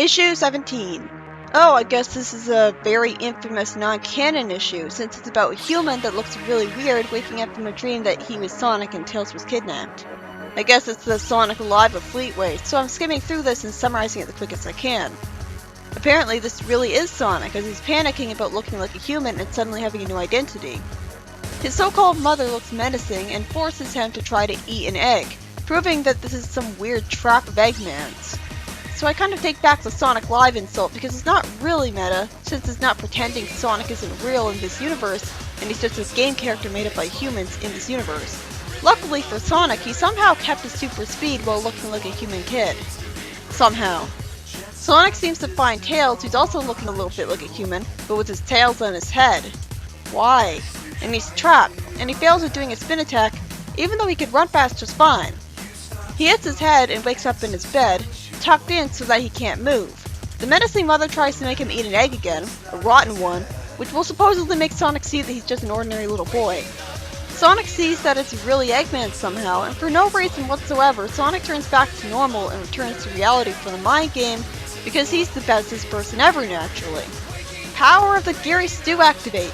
Issue 17. Oh, I guess this is a very infamous non-canon issue, since it's about a human that looks really weird waking up from a dream that he was Sonic and Tails was kidnapped. I guess it's the Sonic Alive of Fleetway, so I'm skimming through this and summarizing it the quickest I can. Apparently this really is Sonic, as he's panicking about looking like a human and suddenly having a new identity. His so-called mother looks menacing and forces him to try to eat an egg, proving that this is some weird trap of Eggman's. So I kind of take back the Sonic Live insult because it's not really meta, since it's not pretending Sonic isn't real in this universe, and he's just a game character made up by humans in this universe. Luckily for Sonic, he somehow kept his super speed while looking like a human kid. Somehow. Sonic seems to find Tails, who's also looking a little bit like a human, but with his tails on his head. Why? And he's trapped, and he fails at doing a spin attack, even though he could run fast just fine. He hits his head and wakes up in his bed, tucked in so that he can't move. The menacing mother tries to make him eat an egg again, a rotten one, which will supposedly make Sonic see that he's just an ordinary little boy. Sonic sees that it's really Eggman somehow, and for no reason whatsoever, Sonic turns back to normal and returns to reality for the mind game because he's the bestest person ever naturally. Power of the Gary Stew activate!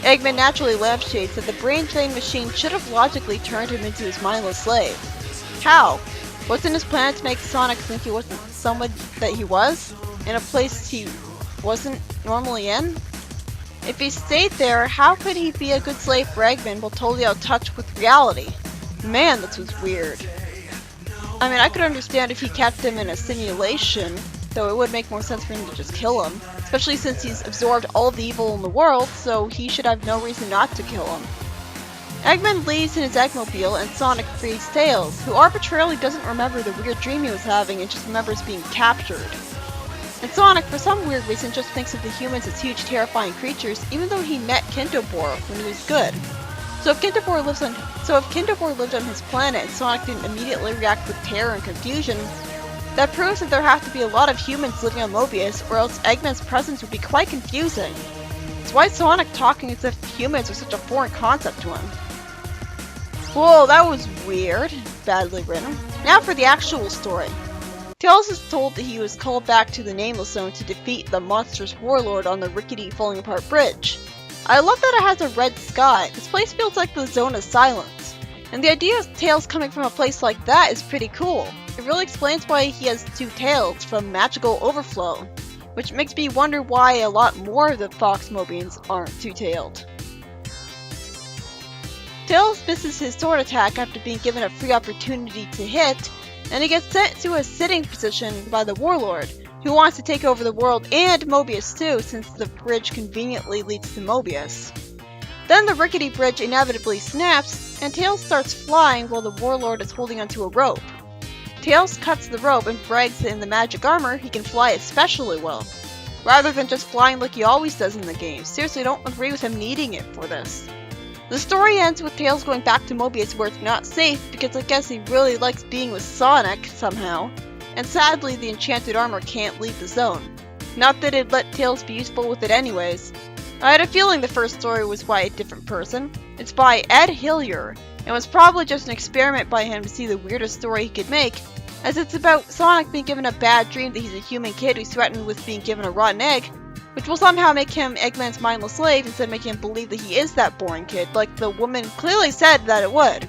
Eggman naturally lampshades that the brain drain machine should have logically turned him into his mindless slave. How? Wasn't his plan to make Sonic think he wasn't someone that he was? In a place he wasn't normally in? If he stayed there, how could he be a good slave for Eggman while totally out of touch with reality? Man, this was weird. I mean, I could understand if he kept him in a simulation, though it would make more sense for him to just kill him. Especially since he's absorbed all of the evil in the world, so he should have no reason not to kill him. Eggman leaves in his Eggmobile and Sonic frees Tails, who arbitrarily doesn't remember the weird dream he was having and just remembers being captured. And Sonic, for some weird reason, just thinks of the humans as huge, terrifying creatures, even though he met Kindobor when he was good. So if Kindobor lived on his planet and Sonic didn't immediately react with terror and confusion, that proves that there have to be a lot of humans living on Mobius, or else Eggman's presence would be quite confusing. It's why Sonic talking as if humans are such a foreign concept to him. Whoa, that was weird. Badly written. Now for the actual story. Tails is told that he was called back to the Nameless Zone to defeat the monstrous warlord on the rickety, falling apart bridge. I love that it has a red sky. This place feels like the Zone of Silence. And the idea of Tails coming from a place like that is pretty cool. It really explains why he has two tails from Magical Overflow, which makes me wonder why a lot more of the Fox Mobians aren't two-tailed. Tails misses his sword attack after being given a free opportunity to hit, and he gets sent to a sitting position by the warlord, who wants to take over the world and Mobius too, since the bridge conveniently leads to Mobius. Then the rickety bridge inevitably snaps, and Tails starts flying while the warlord is holding onto a rope. Tails cuts the rope and brags that in the magic armor he can fly especially well, rather than just flying like he always does in the game. Seriously, don't agree with him needing it for this. The story ends with Tails going back to Mobius where it's not safe because I guess he really likes being with Sonic somehow, and sadly the enchanted armor can't leave the zone. Not that it'd let Tails be useful with it anyways. I had a feeling the first story was by a different person. It's by Ed Hillier, and was probably just an experiment by him to see the weirdest story he could make, as it's about Sonic being given a bad dream that he's a human kid who's threatened with being given a rotten egg, which will somehow make him Eggman's mindless slave instead of making him believe that he is that boring kid, like the woman clearly said that it would.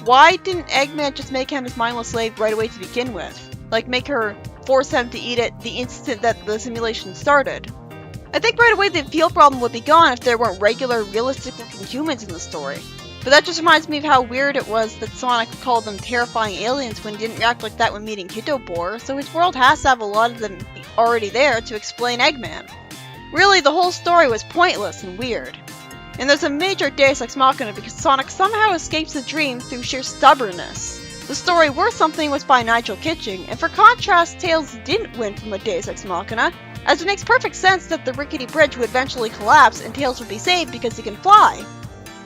Why didn't Eggman just make him his mindless slave right away to begin with? Like make her force him to eat it the instant that the simulation started? I think right away the appeal problem would be gone if there weren't regular, realistic looking humans in the story. But that just reminds me of how weird it was that Sonic called them terrifying aliens when he didn't react like that when meeting Kindobor, so his world has to have a lot of them already there to explain Eggman. Really, the whole story was pointless and weird. And there's a major Deus Ex Machina because Sonic somehow escapes the dream through sheer stubbornness. The story Worth Something was by Nigel Kitching, and for contrast, Tails didn't win from a Deus Ex Machina, as it makes perfect sense that the rickety bridge would eventually collapse and Tails would be saved because he can fly.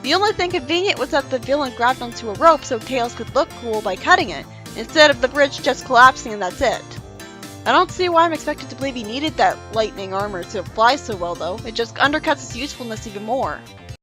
The only thing convenient was that the villain grabbed onto a rope so Tails could look cool by cutting it, instead of the bridge just collapsing and that's it. I don't see why I'm expected to believe he needed that lightning armor to fly so well though, it just undercuts its usefulness even more.